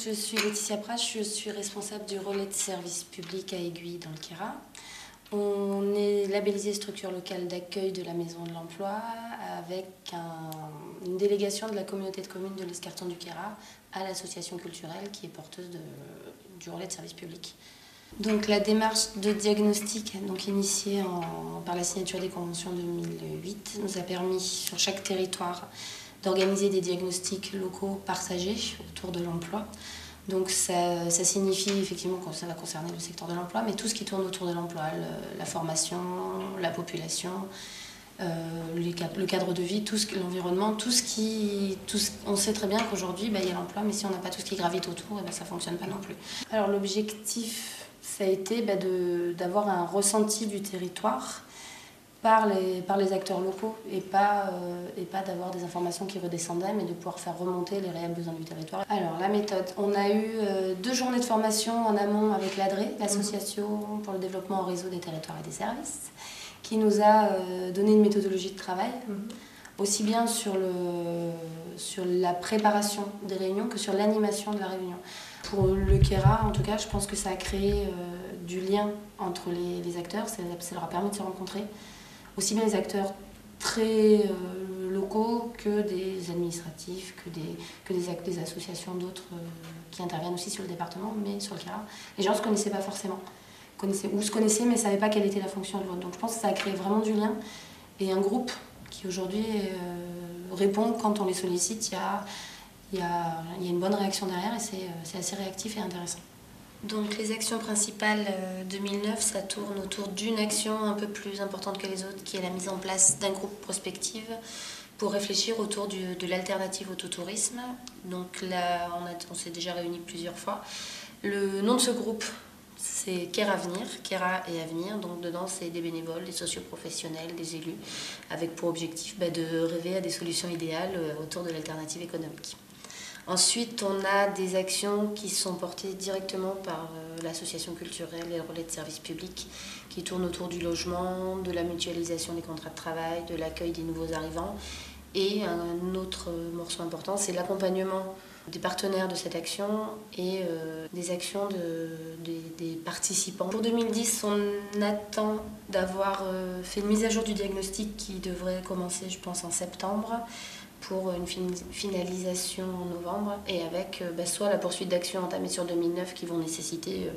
Je suis Laetitia Prache, je suis responsable du relais de service public à Aiguille dans le Queyras. On est labellisé structure locale d'accueil de la Maison de l'Emploi avec une délégation de la communauté de communes de l'Escarton du Queyras à l'association culturelle qui est porteuse du relais de service public. Donc la démarche de diagnostic initiée par la signature des conventions 2008 nous a permis sur chaque territoire d'organiser des diagnostics locaux partagés autour de l'emploi. Donc ça signifie effectivement que ça va concerner le secteur de l'emploi, mais tout ce qui tourne autour de l'emploi, la formation, la population, le cadre de vie, l'environnement, on sait très bien qu'aujourd'hui il y a l'emploi, mais si on n'a pas tout ce qui gravite autour, ça ne fonctionne pas non plus. Alors l'objectif, ça a été d'avoir un ressenti du territoire par les acteurs locaux et pas d'avoir des informations qui redescendaient, mais de pouvoir faire remonter les réels besoins du territoire. Alors la méthode, on a eu 2 journées de formation en amont avec l'ADRE, l'association pour le développement en réseau des territoires et des services, qui nous a donné une méthodologie de travail, aussi bien sur la préparation des réunions que sur l'animation de la réunion. Pour le Queyras, en tout cas, je pense que ça a créé du lien entre les acteurs, ça leur a permis de se rencontrer. Aussi bien les acteurs très locaux que des administratifs, que des associations d'autres qui interviennent aussi sur le département, mais sur le Queyras. Les gens ne se connaissaient pas forcément, ou se connaissaient mais ne savaient pas quelle était la fonction de l'autre. Donc je pense que ça a créé vraiment du lien et un groupe qui aujourd'hui répond quand on les sollicite. Il y a une bonne réaction derrière et c'est assez réactif et intéressant. Donc les actions principales 2009, ça tourne autour d'une action un peu plus importante que les autres, qui est la mise en place d'un groupe prospective pour réfléchir autour de l'alternative au tourisme. Donc là, on s'est déjà réunis plusieurs fois. Le nom de ce groupe, c'est Queyravenir, Queyras et Avenir. Donc dedans, c'est des bénévoles, des socioprofessionnels, des élus, avec pour objectif de rêver à des solutions idéales autour de l'alternative économique. Ensuite, on a des actions qui sont portées directement par l'association culturelle et le relais de service public qui tournent autour du logement, de la mutualisation des contrats de travail, de l'accueil des nouveaux arrivants. Et un autre morceau important, c'est l'accompagnement des partenaires de cette action et des actions des participants. Pour 2010, on attend d'avoir fait une mise à jour du diagnostic qui devrait commencer, je pense, en septembre, pour une finalisation en novembre, et avec soit la poursuite d'actions entamées sur 2009 qui vont nécessiter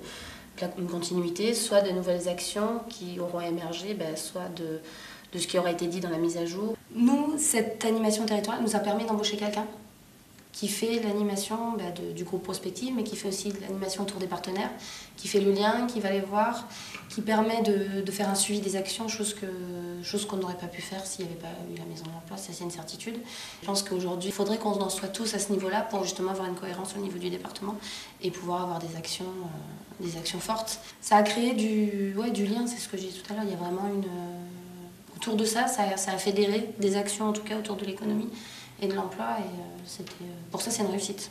une continuité, soit de nouvelles actions qui auront émergé, soit de ce qui aura été dit dans la mise à jour. Nous, cette animation territoriale nous a permis d'embaucher quelqu'un qui fait l'animation du groupe prospective, mais qui fait aussi l'animation autour des partenaires, qui fait le lien, qui va les voir, qui permet de faire un suivi des actions, chose qu'on n'aurait pas pu faire s'il n'y avait pas eu la Maison de l'Emploi, ça c'est une certitude. Je pense qu'aujourd'hui, il faudrait qu'on en soit tous à ce niveau-là pour justement avoir une cohérence au niveau du département et pouvoir avoir des actions fortes. Ça a créé du lien, c'est ce que j'ai dit tout à l'heure, il y a vraiment autour de ça a fédéré des actions en tout cas autour de l'économie et de l'emploi, et pour ça c'est une réussite.